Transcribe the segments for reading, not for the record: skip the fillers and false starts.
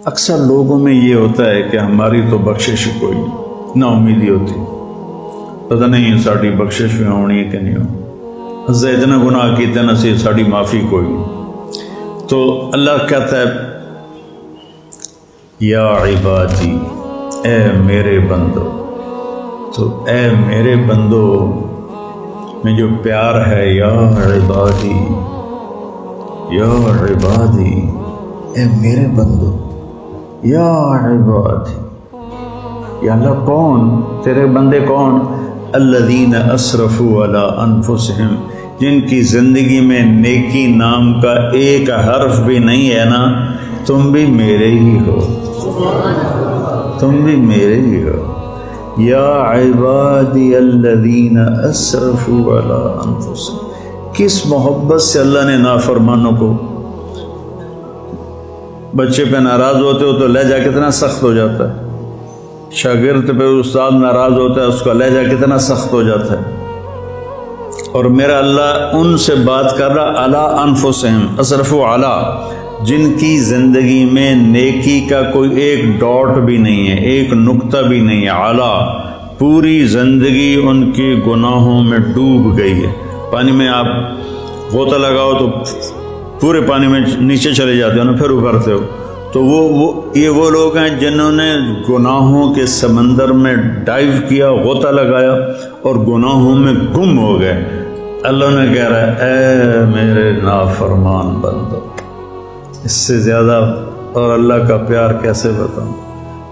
اکثر لوگوں میں یہ ہوتا ہے کہ ہماری تو بخشش کوئی نہیں، نا امیدی ہوتی، پتہ نہیں ساری بخشش بھی ہونی ہے کہ نہیں ہونی، اسے اتنا گناہ کیتے نا سی ساری معافی کوئی نہیں۔ تو اللہ کہتا ہے یا عبادی، اے میرے بندو، تو اے میرے بندو میں جو پیار ہے، یا عبادی، یا عبادی، اے میرے بندو، یا عبادی، یا اللہ کون تیرے بندے کون؟ الذین اسرفوا علی انفسہم، جن کی زندگی میں نیکی نام کا ایک حرف بھی نہیں ہے نا، تم بھی میرے ہی ہو، تم بھی میرے ہی ہو۔ یا عبادی الذین اسرفوا علی انفسہم، کس محبت سے اللہ نے نافرمانوں کو، بچے پہ ناراض ہوتے ہو تو لہجہ کتنا سخت ہو جاتا ہے، شاگرد پہ استاد ناراض ہوتا ہے اس کا لہجہ کتنا سخت ہو جاتا ہے، اور میرا اللہ ان سے بات کر رہا علی انفسہم، اسرفوا علی، جن کی زندگی میں نیکی کا کوئی ایک ڈاٹ بھی نہیں ہے، ایک نقطہ بھی نہیں ہے، علی، پوری زندگی ان کے گناہوں میں ڈوب گئی ہے۔ پانی میں آپ غوطہ لگاؤ تو پورے پانی میں نیچے چلے جاتے ہو نا، پھر ابھرتے ہو، تو یہ وہ لوگ ہیں جنہوں نے گناہوں کے سمندر میں ڈائیو کیا، غوطہ لگایا اور گناہوں میں گم ہو گئے۔ اللہ نے کہہ رہا ہے اے میرے نافرمان بندو، اس سے زیادہ اور اللہ کا پیار کیسے بتاؤں،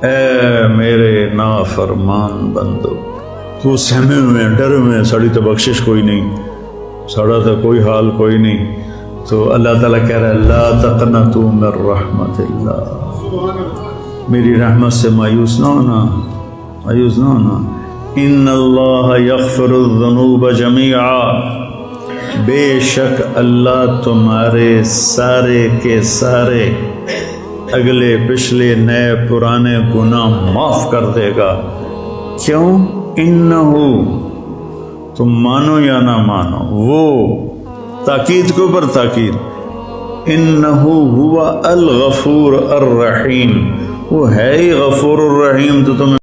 اے میرے نافرمان بندو، تو سہمے ہوئے ڈرے ہوئے، ساڑی تو بخشش کوئی نہیں، ساڑا تو کوئی حال کوئی نہیں، تو اللہ تعالیٰ کہہ رہا ہے لا تقنطوا من رحمت اللہ، میری رحمت سے مایوس نہ ہونا، مایوس نہ ہونا۔ ان اللہ یغفر الذنوب جمیعا، بے شک اللہ تمہارے سارے کے سارے اگلے پچھلے نئے پرانے گناہ معاف کر دے گا۔ کیوں؟ انہو، تم مانو یا نہ مانو، وہ تاکید کے اوپر تاکید، انہو ہوا الغفور الرحیم، وہ ہے ہی غفور الرحیم، تو تمہیں